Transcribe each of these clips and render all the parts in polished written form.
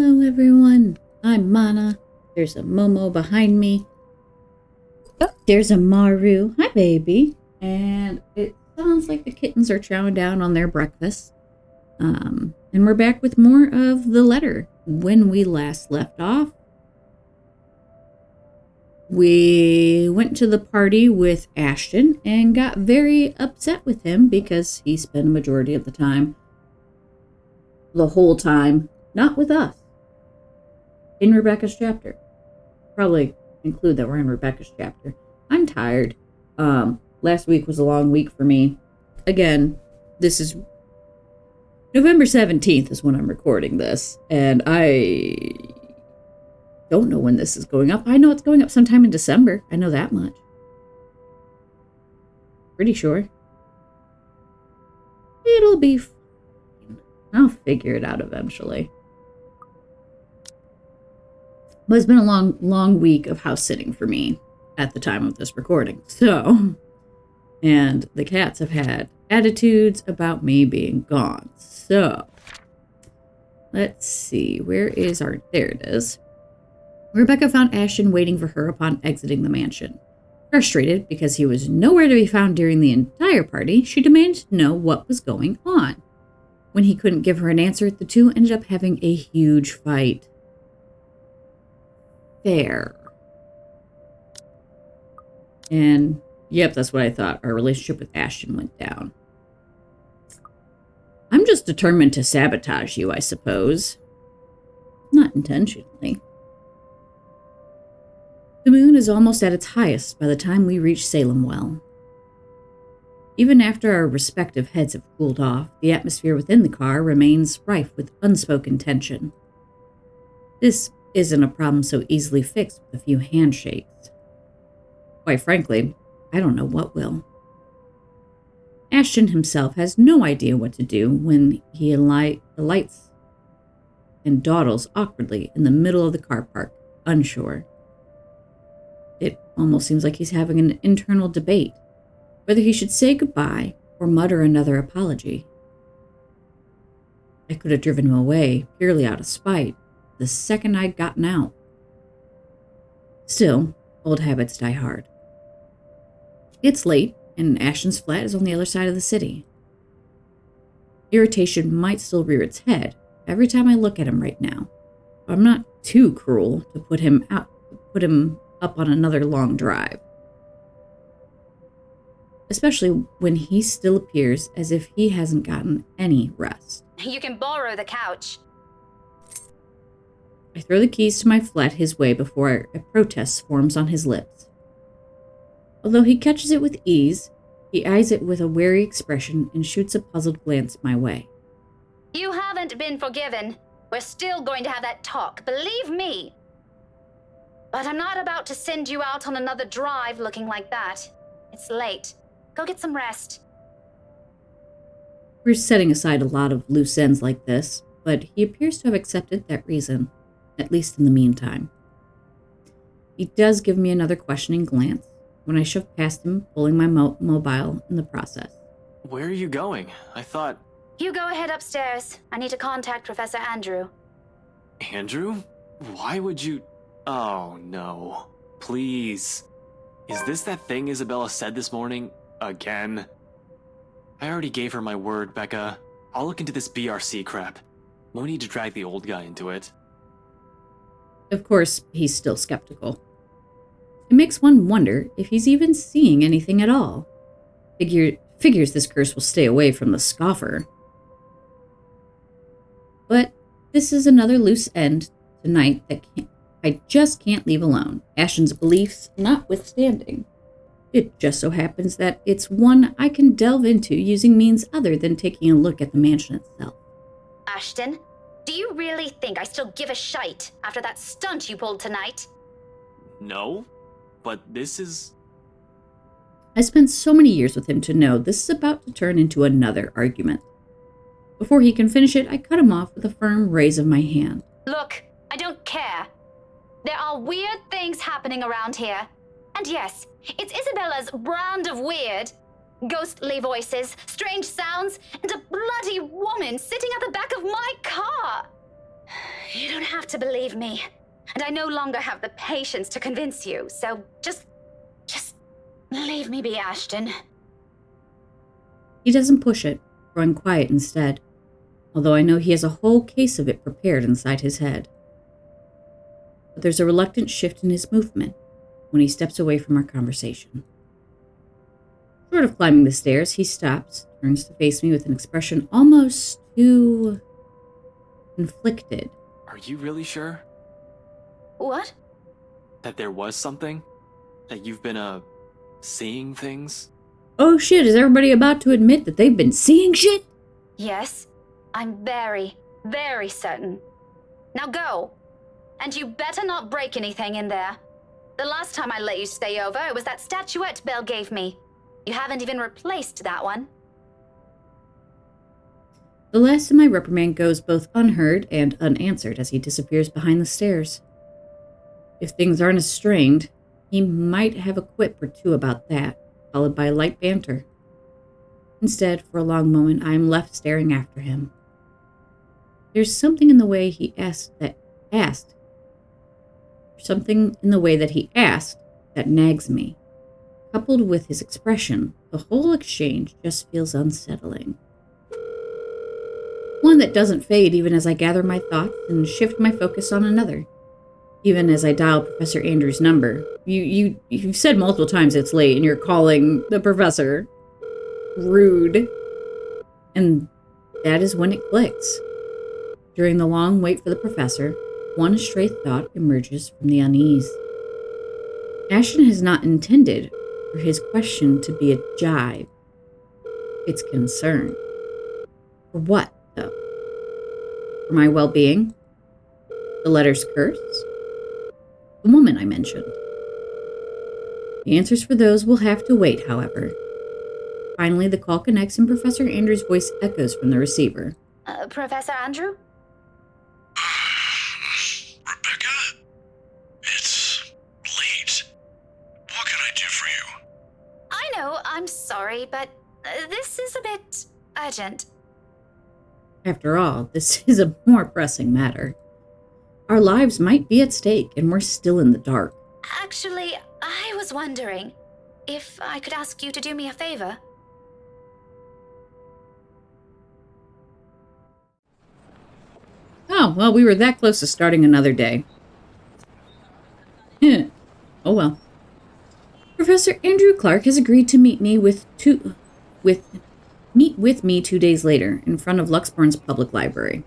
Hello everyone, I'm Manna. There's a Momo behind me. Oh, there's a Maru. Hi baby. And it sounds like the kittens are chowing down on their breakfast. And we're back with more of the letter. When we last left off, we went to the party with Ashton and got very upset with him because he spent a majority of the whole time, not with us. In Rebecca's chapter. Probably include that we're in Rebecca's chapter. I'm tired. Last week was a long week for me. Again, this is November 17th is when I'm recording this, and I don't know when this is going up. I know it's going up sometime in December. I know that much. Pretty sure. It'll be fine. I'll figure it out eventually. But it's been a long week of house sitting for me at the time of this recording. So, and the cats have had attitudes about me being gone. So, let's see. Where is our... There it is. Rebecca found Ashton waiting for her upon exiting the mansion. Frustrated because he was nowhere to be found during the entire party, she demanded to know what was going on. When he couldn't give her an answer, the two ended up having a huge fight. Fair. And, yep, that's what I thought. Our relationship with Ashton went down. I'm just determined to sabotage you, I suppose. Not intentionally. The moon is almost at its highest by the time we reach Salem Well. Even after our respective heads have cooled off, the atmosphere within the car remains rife with unspoken tension. This isn't a problem so easily fixed with a few handshakes. Quite frankly, I don't know what will. Ashton himself has no idea what to do when he alights and dawdles awkwardly in the middle of the car park, unsure. It almost seems like he's having an internal debate, whether he should say goodbye or mutter another apology. I could have driven him away purely out of spite the second I'd gotten out. Still, old habits die hard. It's late, and Ashton's flat is on the other side of the city. Irritation might still rear its head every time I look at him right now, but I'm not too cruel to put him up on another long drive. Especially when he still appears as if he hasn't gotten any rest. You can borrow the couch. I throw the keys to my flat his way before a protest forms on his lips. Although he catches it with ease, he eyes it with a wary expression and shoots a puzzled glance my way. You haven't been forgiven. We're still going to have that talk, believe me. But I'm not about to send you out on another drive looking like that. It's late. Go get some rest. We're setting aside a lot of loose ends like this, but he appears to have accepted that reason, at least in the meantime. He does give me another questioning glance when I shove past him, pulling my mobile in the process. Where are you going? I thought... You go ahead upstairs. I need to contact Professor Andrew. Andrew? Why would you... Oh, no. Please. Is this that thing Isabella said this morning? Again? I already gave her my word, Becca. I'll look into this BRC crap. No need to drag the old guy into it. Of course, he's still skeptical. It makes one wonder if he's even seeing anything at all. Figures this curse will stay away from the scoffer. But this is another loose end tonight that I just can't leave alone, Ashton's beliefs notwithstanding. It just so happens that it's one I can delve into using means other than taking a look at the mansion itself. Ashton, do you really think I still give a shite after that stunt you pulled tonight? No, but this is... I spent so many years with him to know this is about to turn into another argument. Before he can finish it, I cut him off with a firm raise of my hand. Look, I don't care. There are weird things happening around here. And yes, it's Isabella's brand of weird. Ghostly voices, strange sounds, and a bloody woman sitting at the back of my car. You don't have to believe me. And I no longer have the patience to convince you, so just leave me be, Ashton. He doesn't push it, growing quiet instead, although I know he has a whole case of it prepared inside his head. But there's a reluctant shift in his movement when he steps away from our conversation. Short of climbing the stairs, he stops, turns to face me with an expression almost too conflicted. Are you really sure What? that there was something? That you've been, seeing things? Oh shit, is everybody about to admit that they've been seeing shit? Yes, I'm very, very certain. Now go. And you better not break anything in there. The last time I let you stay over, it was that statuette Belle gave me. You haven't even replaced that one. The last of my reprimand goes both unheard and unanswered as he disappears behind the stairs. If things aren't as strained, he might have a quip or two about that, followed by light banter. Instead, for a long moment, I am left staring after him. There's something in the way he asked that nags me. Coupled with his expression, the whole exchange just feels unsettling. One that doesn't fade even as I gather my thoughts and shift my focus on another. Even as I dial Professor Andrews' number. You've said multiple times it's late and you're calling the professor. Rude. And that is when it clicks. During the long wait for the professor, one stray thought emerges from the unease. Ashton has not intended for his question to be a jibe. It's concern. For what, though? For my well-being? The letter's curse? The woman I mentioned? The answers for those will have to wait, however. Finally, the call connects and Professor Andrews' voice echoes from the receiver. Professor Andrew? Rebecca? It's late. What can I do for you? I know, I'm sorry, but this is a bit urgent. After all, this is a more pressing matter. Our lives might be at stake, and we're still in the dark. Actually, I was wondering if I could ask you to do me a favor. Oh, well, we were that close to starting another day. Oh well. Professor Andrew Clark has agreed to meet with me 2 days later in front of Luxbourne's public library.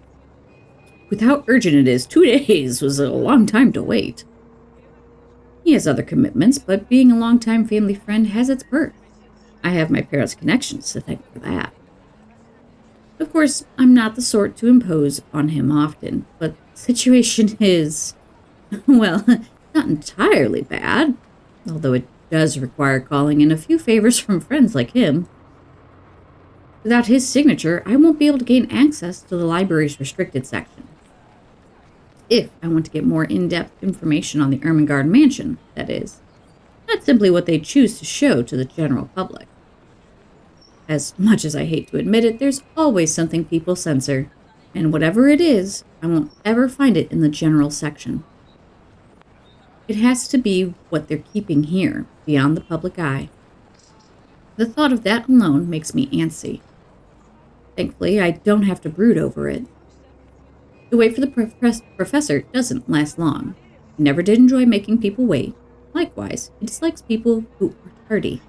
With how urgent it is, 2 days was a long time to wait. He has other commitments, but being a longtime family friend has its perks. I have my parents' connections to thank for that. Of course, I'm not the sort to impose on him often, but the situation is, well, not entirely bad, although it does require calling in a few favors from friends like him. Without his signature, I won't be able to gain access to the library's restricted section. If I want to get more in-depth information on the Ermengarde mansion, that is. Not simply what they choose to show to the general public. As much as I hate to admit it, there's always something people censor, and whatever it is, I won't ever find it in the general section. It has to be what they're keeping here, beyond the public eye. The thought of that alone makes me antsy. Thankfully, I don't have to brood over it. The wait for the professor doesn't last long. He never did enjoy making people wait. Likewise, he dislikes people who are tardy.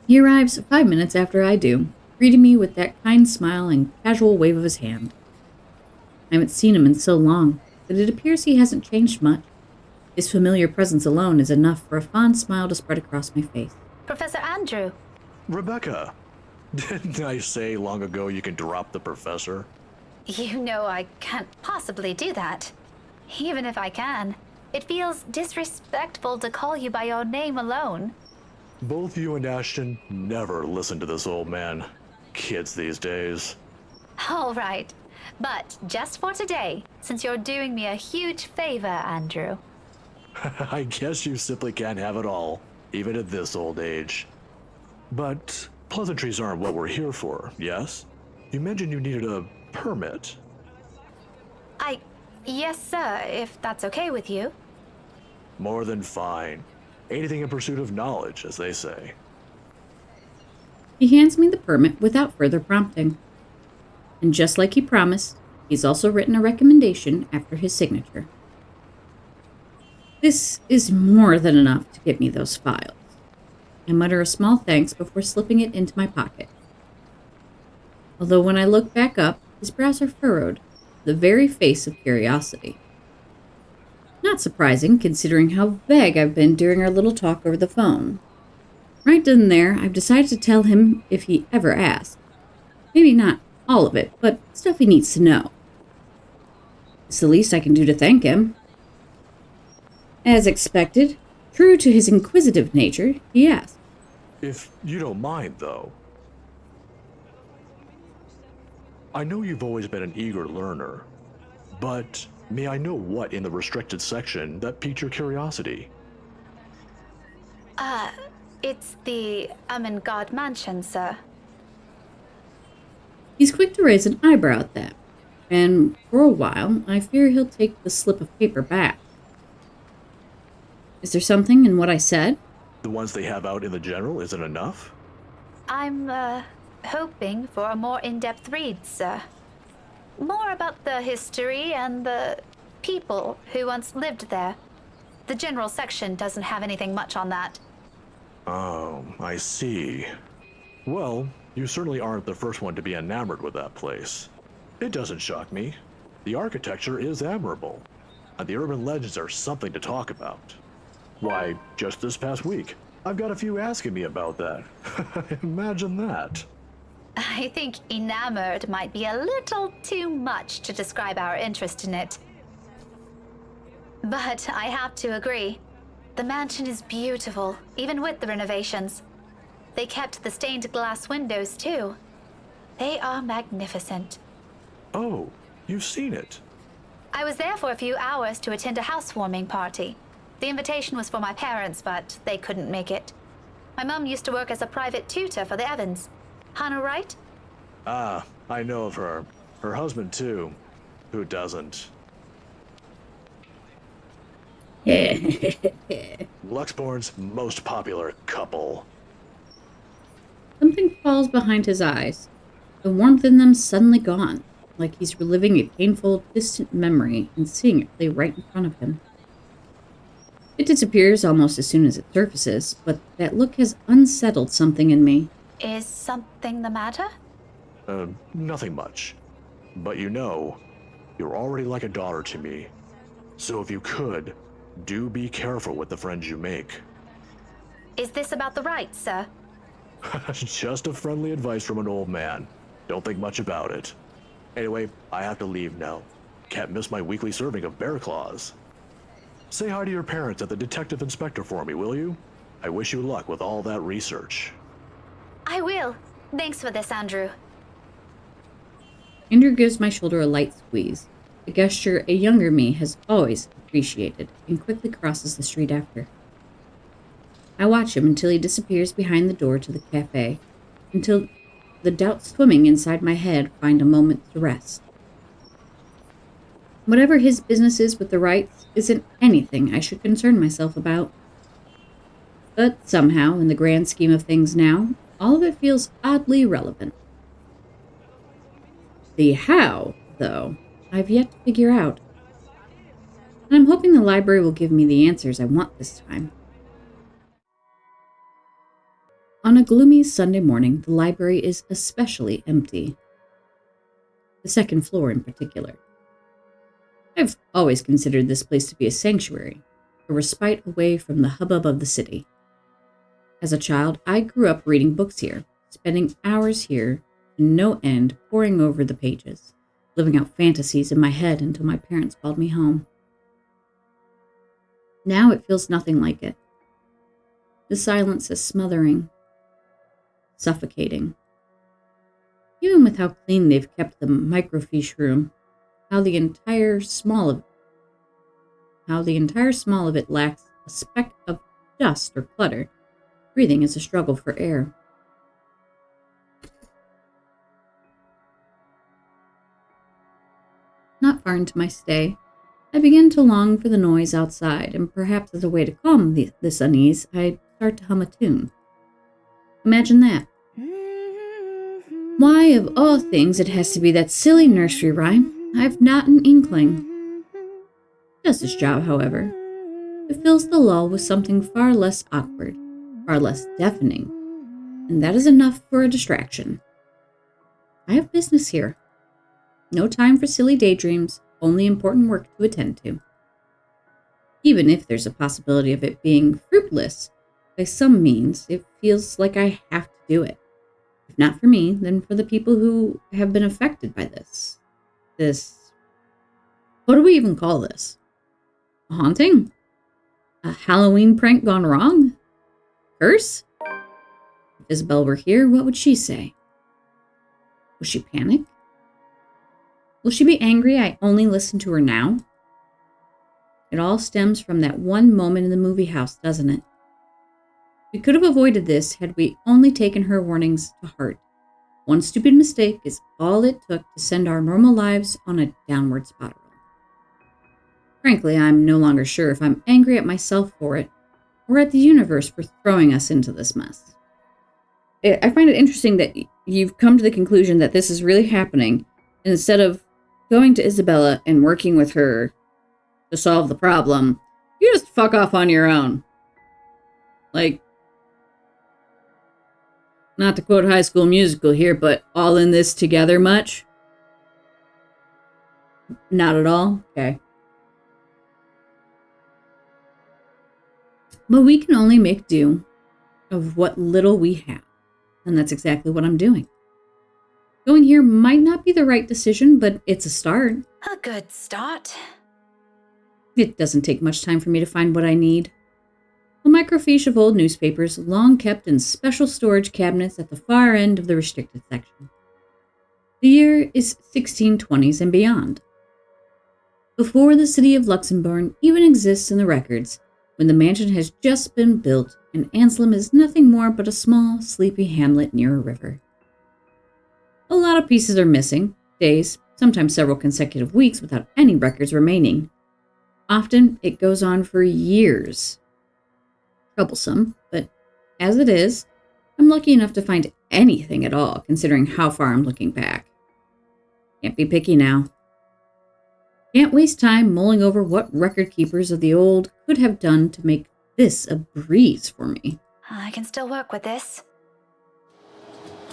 He arrives 5 minutes after I do, greeting me with that kind smile and casual wave of his hand. I haven't seen him in so long, but it appears he hasn't changed much. His familiar presence alone is enough for a fond smile to spread across my face. Professor Andrew. Rebecca, didn't I say long ago you can drop the professor? You know I can't possibly do that. Even if I can, it feels disrespectful to call you by your name alone. Both you and Ashton never listen to this old man. Kids these days. All right, but just for today, since you're doing me a huge favor, Andrew. I guess you simply can't have it all, even at this old age. But pleasantries aren't what we're here for, yes? You mentioned you needed a permit. Yes, sir, if that's okay with you. More than fine. Anything in pursuit of knowledge, as they say. He hands me the permit without further prompting. And just like he promised, he's also written a recommendation after his signature. This is more than enough to get me those files. I mutter a small thanks before slipping it into my pocket. Although when I look back up, his brows are furrowed, the very face of curiosity. Not surprising, considering how vague I've been during our little talk over the phone. Right then and there, I've decided to tell him if he ever asks. Maybe not all of it, but stuff he needs to know. It's the least I can do to thank him. As expected, true to his inquisitive nature, he asked. If you don't mind, though. I know you've always been an eager learner, but may I know what in the restricted section that piqued your curiosity? It's the God mansion, sir. He's quick to raise an eyebrow at that, and for a while, I fear he'll take the slip of paper back. Is there something in what I said? The ones they have out in the general isn't enough? I'm, hoping for a more in-depth read, sir. More about the history and the people who once lived there. The general section doesn't have anything much on that. Oh, I see. Well, you certainly aren't the first one to be enamored with that place. It doesn't shock me. The architecture is admirable, and the urban legends are something to talk about. Why, just this past week, I've got a few asking me about that. Imagine that. I think enamored might be a little too much to describe our interest in it. But I have to agree. The mansion is beautiful, even with the renovations. They kept the stained glass windows, too. They are magnificent. Oh, you've seen it. I was there for a few hours to attend a housewarming party. The invitation was for my parents, but they couldn't make it. My mum used to work as a private tutor for the Evans. Hannah Wright? Ah, I know of her. Her husband, too. Who doesn't? Luxborn's most popular couple. Something falls behind his eyes, the warmth in them suddenly gone, like he's reliving a painful, distant memory and seeing it play right in front of him. It disappears almost as soon as it surfaces, but that look has unsettled something in me. Is something the matter? Nothing much. But you know, you're already like a daughter to me. So if you could, do be careful with the friends you make. Is this about the rights, sir? Just a friendly advice from an old man. Don't think much about it. Anyway, I have to leave now. Can't miss my weekly serving of bear claws. Say hi to your parents at the detective inspector for me, will you? I wish you luck with all that research. I will. Thanks for this, Andrew. Andrew gives my shoulder a light squeeze, a gesture a younger me has always appreciated, and quickly crosses the street after. I watch him until he disappears behind the door to the cafe, until the doubts swimming inside my head find a moment to rest. Whatever his business is with the rights isn't anything I should concern myself about. But somehow, in the grand scheme of things now, all of it feels oddly relevant. The how, though, I've yet to figure out. And I'm hoping the library will give me the answers I want this time. On a gloomy Sunday morning, the library is especially empty. The second floor in particular. I've always considered this place to be a sanctuary, a respite away from the hubbub of the city. As a child, I grew up reading books here, spending hours here to no end poring over the pages, living out fantasies in my head until my parents called me home. Now it feels nothing like it. The silence is smothering, suffocating. Even with how clean they've kept the microfiche room, how the entire small of it lacks a speck of dust or clutter. Breathing is a struggle for air. not far into my stay, I began to long for the noise outside, and perhaps as a way to calm this unease, I start to hum a tune. Imagine that. Why, of all things, it has to be that silly nursery rhyme, I've not an inkling. It does its job, however. It fills the lull with something far less awkward, far less deafening, and that is enough for a distraction. I have business here. No time for silly daydreams, only important work to attend to. Even if there's a possibility of it being fruitless, by some means, it feels like I have to do it. If not for me, then for the people who have been affected by this. What do we even call this? A haunting? A Halloween prank gone wrong? Curse? If Isabel were here, what would she say? Will she panic? Will she be angry I only listen to her now? It all stems from that one moment in the movie house, doesn't it? We could have avoided this had we only taken her warnings to heart. One stupid mistake is all it took to send our normal lives on a downward spiral. Frankly, I'm no longer sure if I'm angry at myself for it, or at the universe for throwing us into this mess. I find it interesting that you've come to the conclusion that this is really happening, and instead of going to Isabella and working with her to solve the problem, you just fuck off on your own. Like, not to quote High School Musical here, but all in this together much? Not at all? Okay. But we can only make do of what little we have, and that's exactly what I'm doing. Going here might not be the right decision, but it's a start. A good start. It doesn't take much time for me to find what I need. A microfiche of old newspapers, long kept in special storage cabinets at the far end of the restricted section. The year is 1620s and beyond. Before the city of Luxembourg even exists in the records, when the mansion has just been built and Anselm is nothing more but a small, sleepy hamlet near a river. A lot of pieces are missing, days, sometimes several consecutive weeks without any records remaining. Often, it goes on for years. Troublesome, but as it is, I'm lucky enough to find anything at all, considering how far I'm looking back. Can't be picky now. Can't waste time mulling over what record keepers of the old could have done to make this a breeze for me. I can still work with this.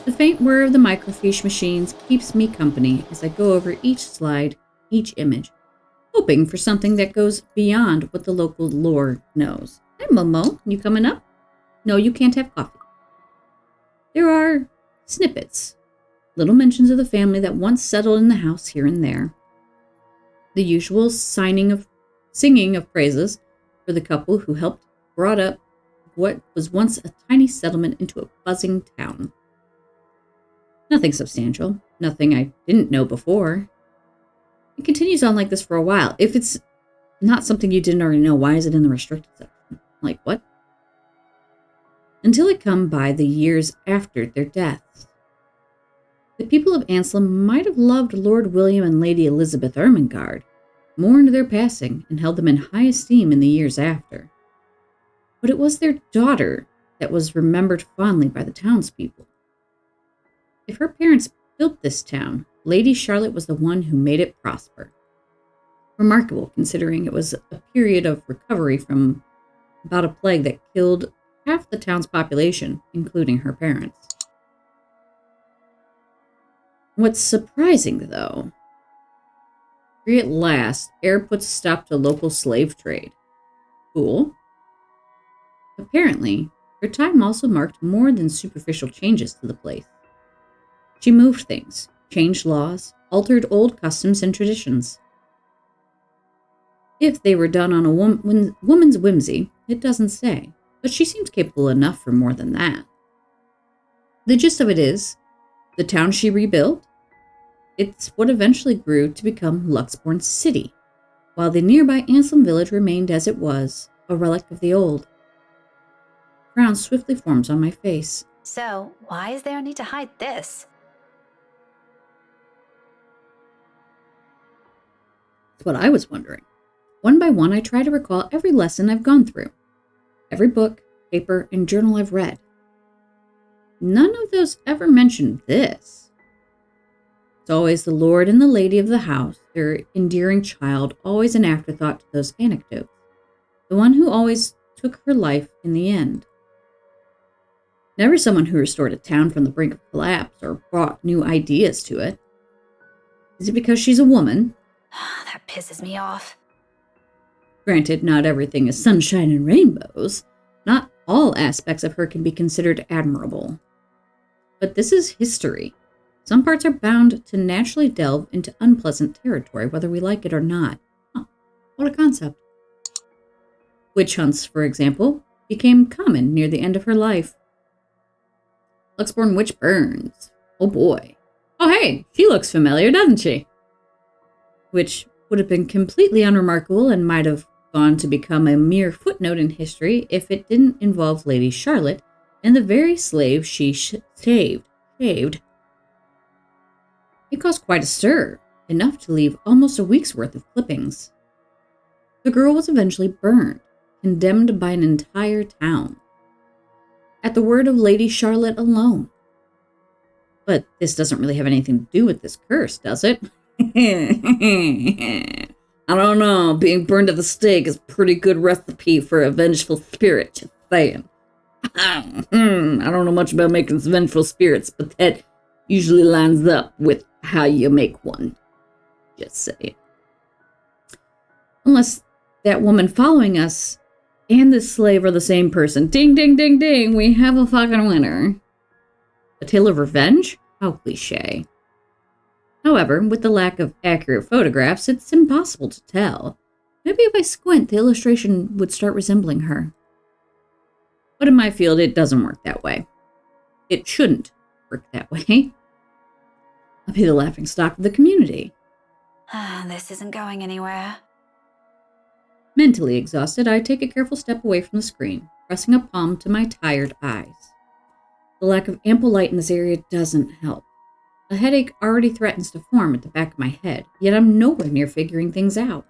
The faint whir of the microfiche machines keeps me company as I go over each slide, each image, hoping for something that goes beyond what the local lore knows. Hi, Momo. You coming up? No, you can't have coffee. There are snippets, little mentions of the family that once settled in the house here and there. The usual singing of praises for the couple who helped brought up what was once a tiny settlement into a buzzing town. Nothing substantial, nothing I didn't know before. It continues on like this for a while. If it's not something you didn't already know, why is it in the restricted section? Like, what? Until it come by the years after their deaths. The people of Anselm might have loved Lord William and Lady Elizabeth Ermengarde, mourned their passing, and held them in high esteem in the years after. But it was their daughter that was remembered fondly by the townspeople. If her parents built this town, Lady Charlotte was the one who made it prosper. Remarkable, considering it was a period of recovery from about a plague that killed half the town's population, including her parents. What's surprising, though, free at last, heir puts a stop to local slave trade. Cool. Apparently, her time also marked more than superficial changes to the place. She moved things, changed laws, altered old customs and traditions. If they were done on a woman's whimsy, it doesn't say, but she seems capable enough for more than that. The gist of it is, the town she rebuilt, it's what eventually grew to become Luxbourne City, while the nearby Anselm village remained as it was, a relic of the old. Frown swiftly forms on my face. So, why is there a need to hide this? That's what I was wondering. One by one, I try to recall every lesson I've gone through, every book, paper, and journal I've read. None of those ever mentioned this. It's always the lord and the lady of the house, their endearing child, always an afterthought to those anecdotes. The one who always took her life in the end. Never someone who restored a town from the brink of collapse or brought new ideas to it. Is it because she's a woman? That pisses me off. Granted, not everything is sunshine and rainbows. Not all aspects of her can be considered admirable. But this is history. Some parts are bound to naturally delve into unpleasant territory, whether we like it or not. Huh, what a concept. Witch hunts, for example, became common near the end of her life. Luxborn witch burns. Oh boy. Oh hey, she looks familiar, doesn't she? Which would have been completely unremarkable and might have gone to become a mere footnote in history if it didn't involve Lady Charlotte and the very slave she shaved. It caused quite a stir, enough to leave almost a week's worth of clippings. The girl was eventually burned, condemned by an entire town. At the word of Lady Charlotte alone. But this doesn't really have anything to do with this curse, does it? I don't know. Being burned at the stake is a pretty good recipe for a vengeful spirit, just saying. I don't know much about making vengeful spirits, but that usually lines up with how you make one. Just saying. Unless that woman following us and this slave are the same person. Ding, ding, ding, ding. We have a fucking winner. A tale of revenge? How cliche. However, with the lack of accurate photographs, it's impossible to tell. Maybe if I squint, the illustration would start resembling her. But in my field, it doesn't work that way. It shouldn't work that way. I'll be the laughingstock of the community. This isn't going anywhere. Mentally exhausted, I take a careful step away from the screen, pressing a palm to my tired eyes. The lack of ample light in this area doesn't help. A headache already threatens to form at the back of my head, yet I'm nowhere near figuring things out.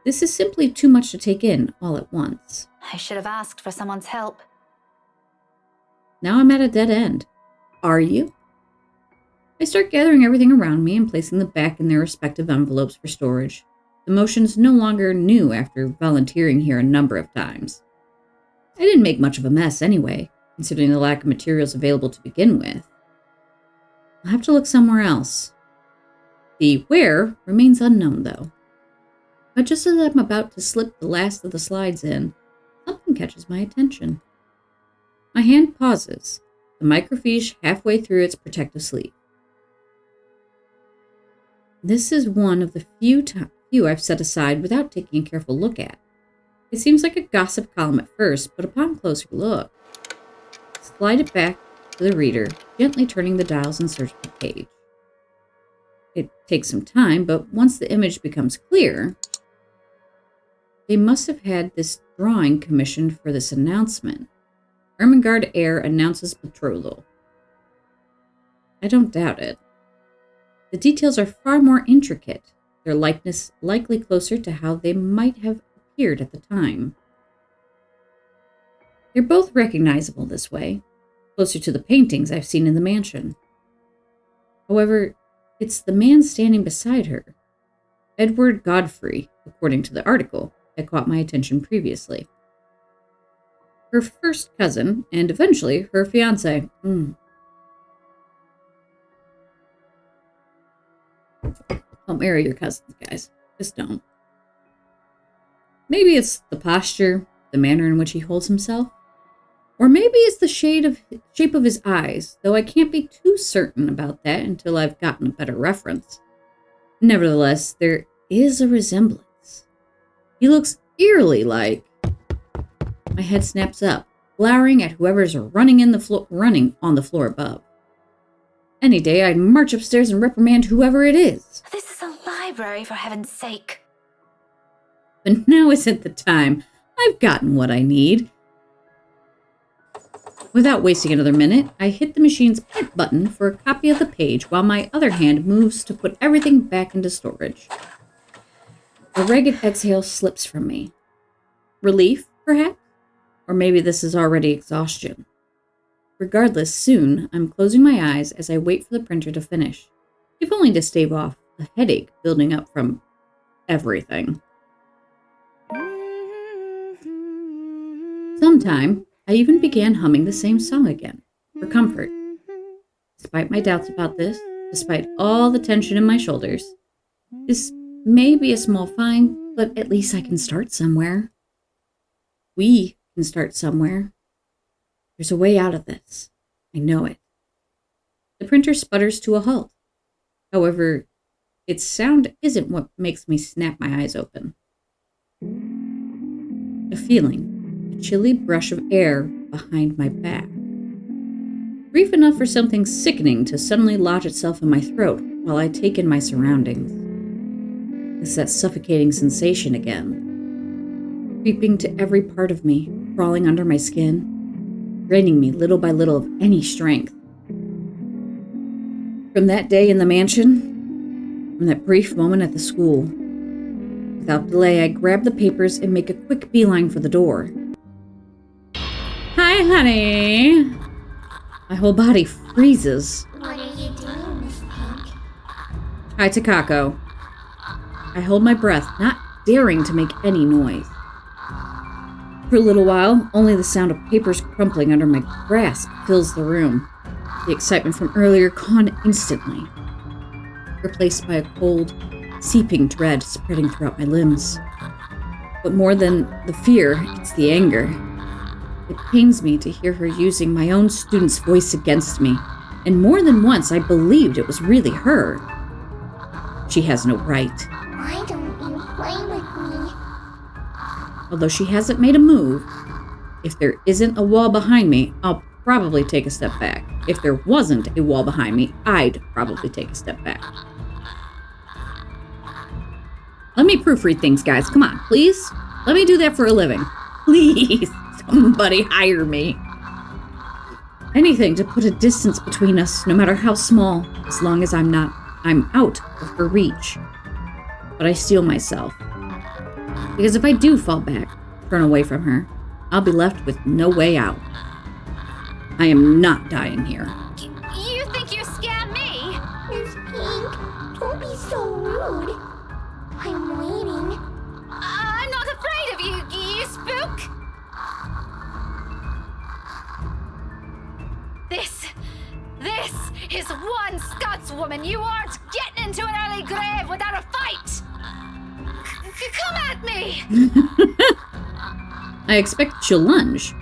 This is simply too much to take in all at once. I should have asked for someone's help. Now I'm at a dead end. Are you? I start gathering everything around me and placing them back in their respective envelopes for storage. The motion's no longer new after volunteering here a number of times. I didn't make much of a mess anyway, considering the lack of materials available to begin with. I'll have to look somewhere else. The where remains unknown, though. But just as I'm about to slip the last of the slides in, something catches my attention. My hand pauses, the microfiche halfway through its protective sleeve. This is one of the few I've set aside without taking a careful look at. It seems like a gossip column at first, but upon closer look, slide it back to the reader, gently turning the dials in search of the page. It takes some time, but once the image becomes clear, they must have had this drawing commissioned for this announcement. Ermengarde heir announces betrothal. I don't doubt it. The details are far more intricate, their likeness likely closer to how they might have appeared at the time. They're both recognizable this way, closer to the paintings I've seen in the mansion. However, it's the man standing beside her, Edward Godfrey, according to the article, that caught my attention previously. Her first cousin, and eventually her fiancé. Don't marry your cousins, guys. Just don't. Maybe it's the posture, the manner in which he holds himself. Or maybe it's the shape of his eyes, though I can't be too certain about that until I've gotten a better reference. Nevertheless, there is a resemblance. He looks eerily like... My head snaps up, glowering at whoever's running on the floor above. Any day I'd march upstairs and reprimand whoever it is. This is a library, for heaven's sake. But now isn't the time. I've gotten what I need. Without wasting another minute, I hit the machine's print button for a copy of the page while my other hand moves to put everything back into storage. A ragged exhale slips from me. Relief, perhaps? Or maybe this is already exhaustion. Regardless, soon, I'm closing my eyes as I wait for the printer to finish, if only to stave off a headache building up from everything. Sometime, I even began humming the same song again, for comfort. Despite my doubts about this, despite all the tension in my shoulders, this may be a small fine, but at least I can start somewhere. We can start somewhere. There's a way out of this. I know it. The printer sputters to a halt. However, its sound isn't what makes me snap my eyes open. A feeling, a chilly brush of air behind my back. Brief enough for something sickening to suddenly lodge itself in my throat while I take in my surroundings. It's that suffocating sensation again, creeping to every part of me, crawling under my skin, draining me little by little of any strength. From that day in the mansion, from that brief moment at the school, without delay, I grab the papers and make a quick beeline for the door. Hi, honey. My whole body freezes. What are you doing, Miss Pink? Hi, Takako. I hold my breath, not daring to make any noise. For a little while, only the sound of papers crumpling under my grasp fills the room. The excitement from earlier gone instantly, replaced by a cold, seeping dread spreading throughout my limbs. But more than the fear, it's the anger. It pains me to hear her using my own student's voice against me, and more than once I believed it was really her. She has no right. Why don't you play with me? Although she hasn't made a move, if there isn't a wall behind me, I'll probably take a step back. If there wasn't a wall behind me, I'd probably take a step back. Let me proofread things, guys. Come on, please. Let me do that for a living. Please, somebody hire me. Anything to put a distance between us, no matter how small, as long as I'm out of her reach. But I steel myself. Because if I do fall back, turn away from her, I'll be left with no way out. I am not dying here. You think you scared me? Miss Pink, don't be so rude. I'm waiting. I'm not afraid of you, you spook. This is one Scotswoman you aren't getting into an early grave without a fight. Come at me. I expect she'll lunge,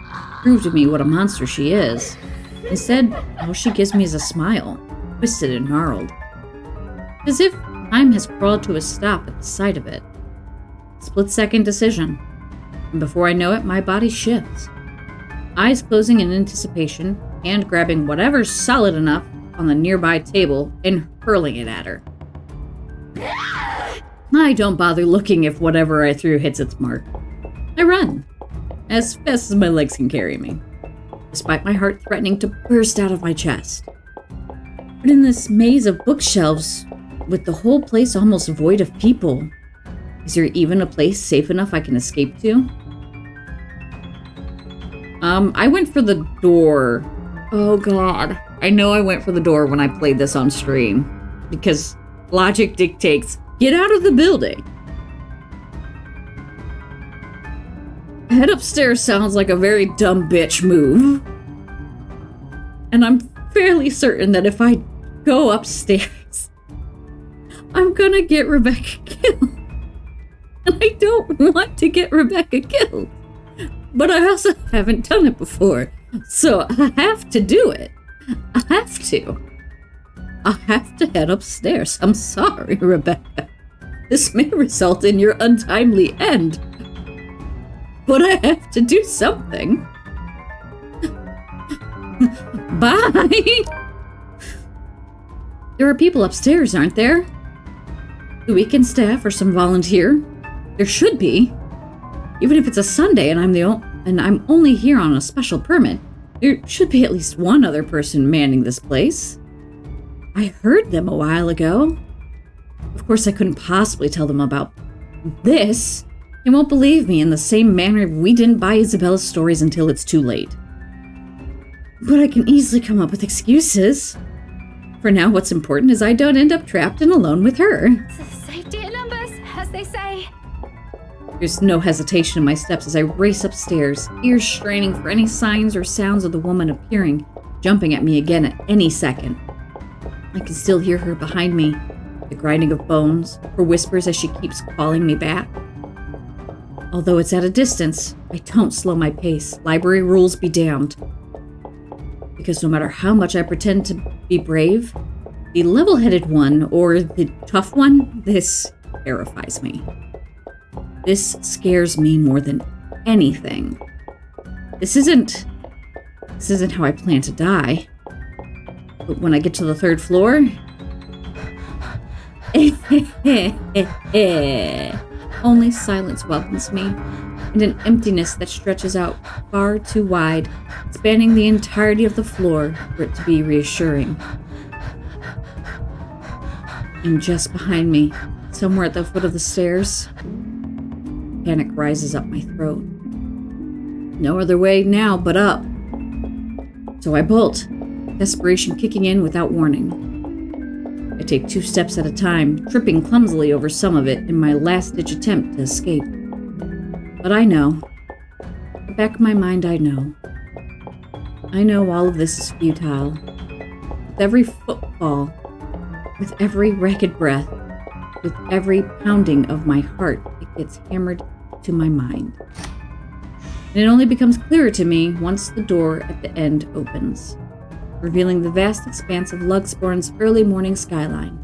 prove to me what a monster she is. Instead, all she gives me is a smile, twisted and gnarled. As if time has crawled to a stop at the sight of it. Split-second decision. And before I know it, my body shifts. Eyes closing in anticipation, hand grabbing whatever's solid enough on the nearby table and hurling it at her. I don't bother looking if whatever I threw hits its mark. I run, as fast as my legs can carry me, despite my heart threatening to burst out of my chest. But in this maze of bookshelves, with the whole place almost void of people, is there even a place safe enough I can escape to? I went for the door. Oh god. I know I went for the door when I played this on stream, because logic dictates, get out of the building. Head upstairs sounds like a very dumb bitch move. And I'm fairly certain that if I go upstairs, I'm gonna get Rebecca killed. And I don't want to get Rebecca killed. But I also haven't done it before. So I have to do it. I have to. I have to head upstairs. I'm sorry, Rebecca. This may result in your untimely end. But I have to do something. Bye! There are people upstairs, aren't there? The weekend staff or some volunteer? There should be. Even if it's a Sunday and I'm only here on a special permit, there should be at least one other person manning this place. I heard them a while ago. Of course, I couldn't possibly tell them about this, he won't believe me in the same manner we didn't buy Isabella's stories until it's too late. But I can easily come up with excuses. For now, what's important is I don't end up trapped and alone with her. Safety in numbers, as they say. There's no hesitation in my steps as I race upstairs, ears straining for any signs or sounds of the woman appearing, jumping at me again at any second. I can still hear her behind me, the grinding of bones, her whispers as she keeps calling me back. Although it's at a distance, I don't slow my pace. Library rules be damned. Because no matter how much I pretend to be brave, the level-headed one, or the tough one, this terrifies me. This scares me more than anything. This isn't how I plan to die. But when I get to the third floor... only silence welcomes me, and an emptiness that stretches out far too wide, spanning the entirety of the floor for it to be reassuring. And just behind me, somewhere at the foot of the stairs, panic rises up my throat. No other way now but up. So I bolt, desperation kicking in without warning. I take 2 steps at a time, tripping clumsily over some of it in my last-ditch attempt to escape. But I know. At the back of my mind, I know. I know all of this is futile. With every footfall, with every ragged breath, with every pounding of my heart, it gets hammered to my mind. And it only becomes clearer to me once the door at the end opens, revealing the vast expanse of Luxborn's early morning skyline,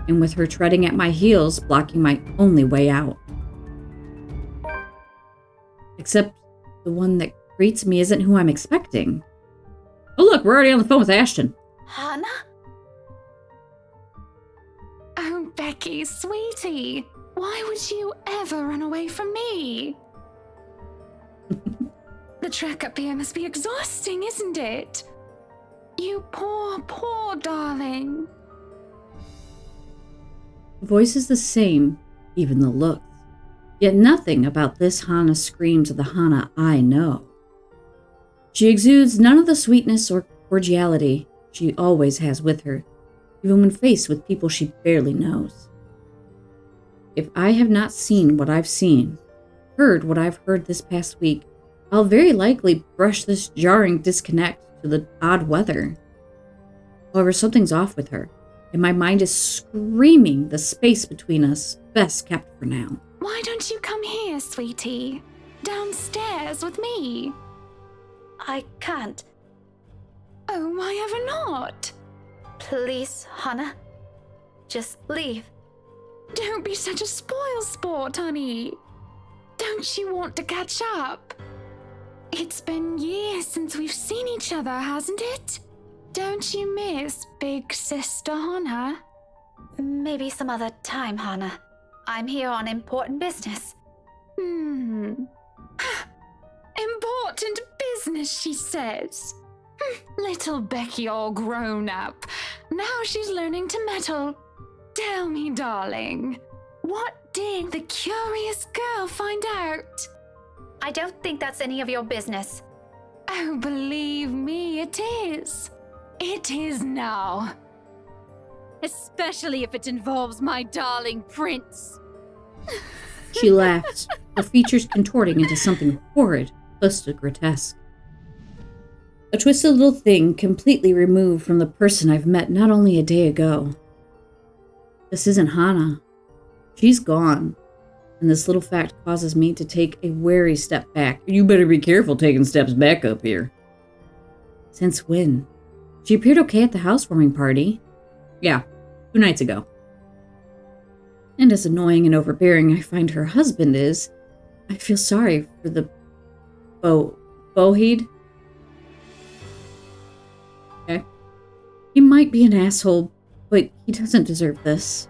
and with her treading at my heels, blocking my only way out. Except the one that greets me isn't who I'm expecting. Oh look, we're already on the phone with Ashton. Hannah? Oh, Becky, sweetie, why would you ever run away from me? The trek up here must be exhausting, isn't it? You poor, poor darling. The voice is the same, even the looks. Yet nothing about this Hannah screams of the Hannah I know. She exudes none of the sweetness or cordiality she always has with her, even when faced with people she barely knows. If I have not seen what I've seen, heard what I've heard this past week, I'll very likely brush this jarring disconnect to the odd weather. However, something's off with her, and my mind is screaming the space between us best kept for now. Why don't you come here, sweetie? Downstairs with me. I can't. Oh, why ever not? Please, Hannah. Just leave. Don't be such a spoil sport, honey. Don't you want to catch up? It's been years since we've seen each other, hasn't it? Don't you miss Big Sister Hannah? Maybe some other time, Hannah. I'm here on important business. Important business, she says. Little Becky all grown up. Now she's learning to meddle. Tell me, darling, what did the curious girl find out? I don't think that's any of your business. Oh, believe me, it is. It is now. Especially if it involves my darling prince. She laughs, her features contorting into something horrid, close to grotesque. A twisted little thing completely removed from the person I've met not only a day ago. This isn't Hannah. She's gone. And this little fact causes me to take a wary step back. You better be careful taking steps back up here. Since when? She appeared okay at the housewarming party. Yeah, 2 nights ago. And as annoying and overbearing I find her husband is, I feel sorry for the Boheed. Okay. He might be an asshole, but he doesn't deserve this.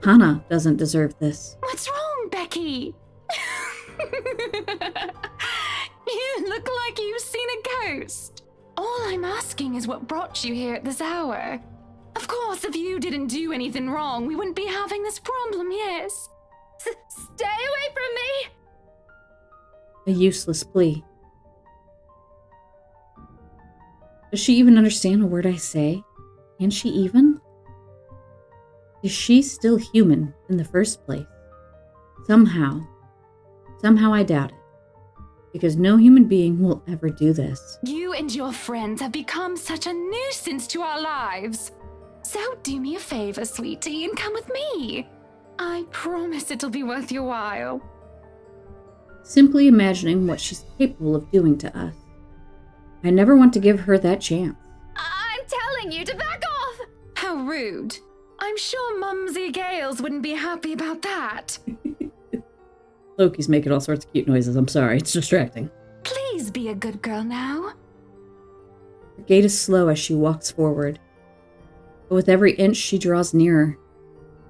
Hannah doesn't deserve this. What's wrong, Becky? You look like you've seen a ghost. All I'm asking is what brought you here at this hour. Of course, if you didn't do anything wrong, we wouldn't be having this problem, yes? Stay away from me! A useless plea. Does she even understand a word I say? Can she even? Is she still human in the first place? Somehow I doubt it. Because no human being will ever do this. You and your friends have become such a nuisance to our lives. So do me a favor, sweetie, and come with me. I promise it'll be worth your while. Simply imagining what she's capable of doing to us. I never want to give her that chance. I'm telling you to back off! How rude. I'm sure Mumsy Gales wouldn't be happy about that. Loki's making all sorts of cute noises. I'm sorry, it's distracting. Please be a good girl now. Her gait is slow as she walks forward. But with every inch she draws nearer.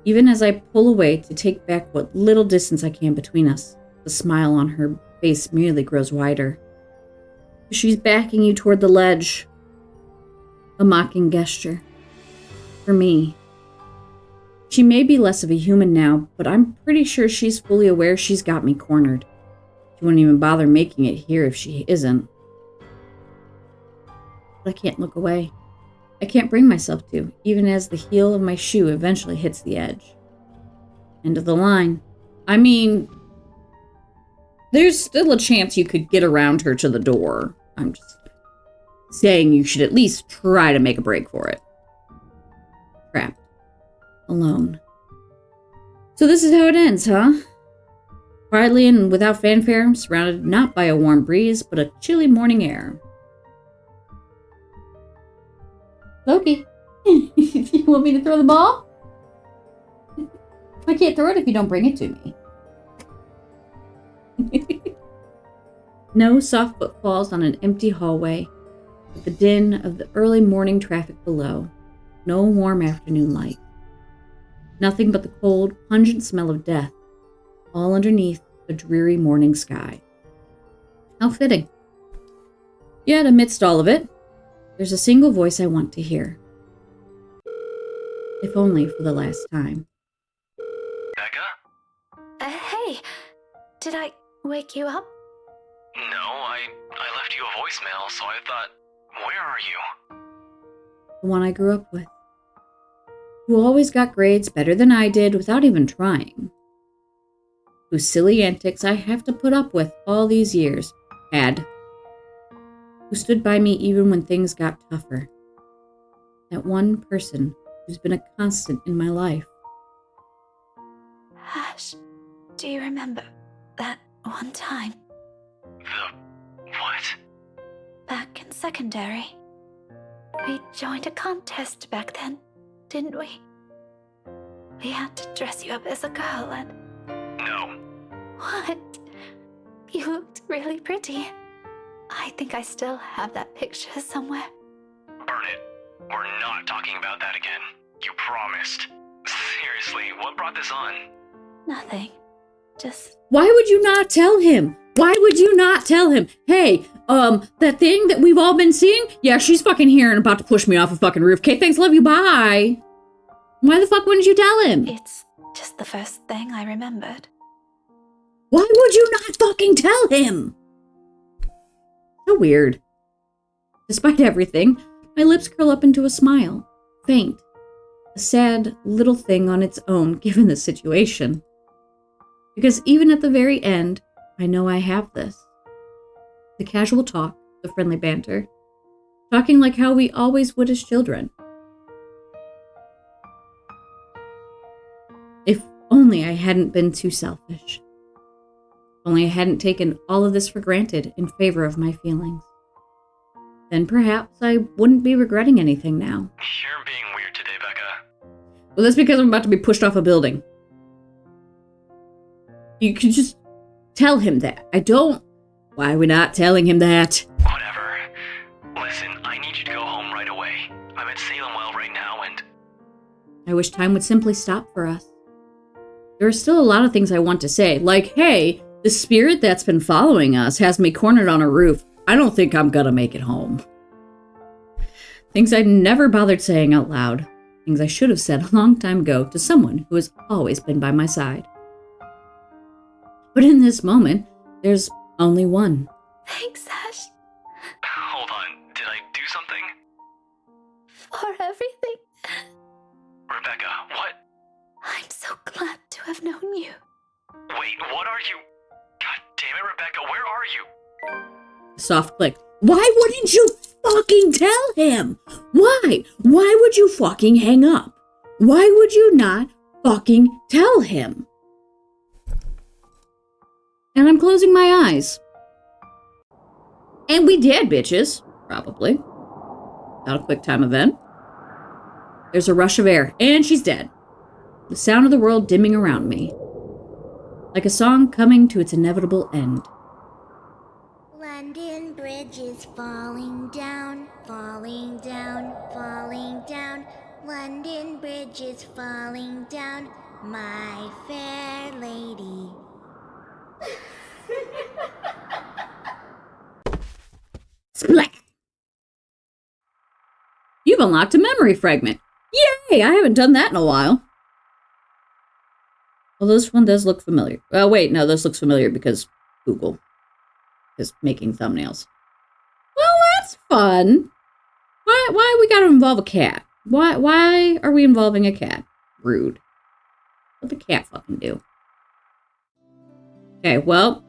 Even as I pull away to take back what little distance I can between us, the smile on her face merely grows wider. She's backing you toward the ledge. A mocking gesture. For me. She may be less of a human now, but I'm pretty sure she's fully aware she's got me cornered. She wouldn't even bother making it here if she isn't. But I can't look away. I can't bring myself to, even as the heel of my shoe eventually hits the edge. End of the line. I mean, there's still a chance you could get around her to the door. I'm just saying you should at least try to make a break for it. Trapped. Alone. So this is how it ends, huh? Quietly and without fanfare, surrounded not by a warm breeze, but a chilly morning air. Loki, you want me to throw the ball? I can't throw it if you don't bring it to me. No soft footfalls on an empty hallway, with the din of the early morning traffic below. No warm afternoon light. Nothing but the cold, pungent smell of death, all underneath a dreary morning sky. How fitting. Yet amidst all of it, there's a single voice I want to hear. If only for the last time. Becca? Hey, did I wake you up? No, I left you a voicemail, so I thought, where are you? The one I grew up with. Who always got grades better than I did without even trying. Whose silly antics I have to put up with all these years. Who stood by me even when things got tougher. That one person who's been a constant in my life. Ash, do you remember that one time? The what? Back in secondary. We joined a contest back then, didn't we? We had to dress you up as a girl and... No. What? You looked really pretty. I think I still have that picture somewhere. Burn it. We're not talking about that again. You promised. Seriously, what brought this on? Nothing. Just... Why would you not tell him? Why would you not tell him? Hey, that thing that we've all been seeing? Yeah, she's fucking here and about to push me off a fucking roof. Okay, thanks, love you, bye. Why the fuck wouldn't you tell him? It's just the first thing I remembered. Why would you not fucking tell him? So weird. Despite everything, my lips curl up into a smile. Faint. A sad little thing on its own, given the situation. Because even at the very end, I know I have this. The casual talk, the friendly banter. Talking like how we always would as children. If only I hadn't been too selfish. Only I hadn't taken all of this for granted in favor of my feelings. Then perhaps I wouldn't be regretting anything now. You're being weird today, Becca. Well, that's because I'm about to be pushed off a building. You could just tell him that. Why are we not telling him that? Whatever. Listen, I need you to go home right away. I'm at Salem Well right now and... I wish time would simply stop for us. There are still a lot of things I want to say, like, hey, the spirit that's been following us has me cornered on a roof. I don't think I'm gonna make it home. Things I never bothered saying out loud. Things I should have said a long time ago to someone who has always been by my side. But in this moment, there's only one. Thanks, Ash, Hold on, did I do something? for everything. Rebecca, what? I'm so glad to have known you. Wait, what are you? God damn it, Rebecca, where are you? Soft click. Why wouldn't you fucking tell him? Why? Why would you fucking hang up? Why would you not fucking tell him? And I'm closing my eyes. And we did, bitches. Probably. Not a quick time event. There's a rush of air, and she's dead. The sound of the world dimming around me. Like a song coming to its inevitable end. London Bridge is falling down, falling down, falling down. London Bridge is falling down, my fair lady. Splat! You've unlocked a memory fragment. Yay! I haven't done that in a while. Well, this one does look familiar. Oh, wait, no, this looks familiar because Google is making thumbnails. Well, that's fun. Why we gotta involve a cat? Why are we involving a cat? Rude. What'd the cat fucking do? Okay, well.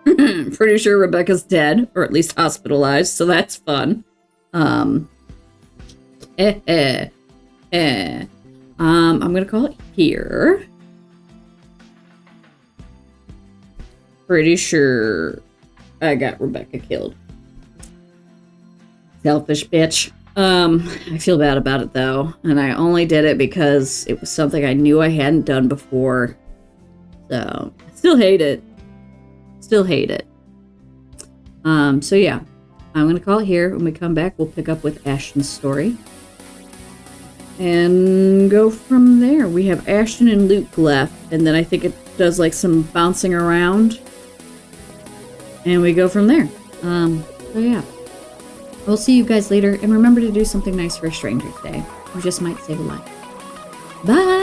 Pretty sure Rebecca's dead, or at least hospitalized, so that's fun. I'm gonna call it here. Pretty sure I got Rebecca killed. Selfish bitch. I feel bad about it though, and I only did it because it was something I knew I hadn't done before. So, I still hate it. Still hate it. So yeah, I'm gonna call it here. When we come back, we'll pick up with Ashton's story. And go from there. We have Ashton and Luke left, and then I think it does like some bouncing around. And we go from there. So yeah. We'll see you guys later, and remember to do something nice for a stranger today. You just might save a life. Bye!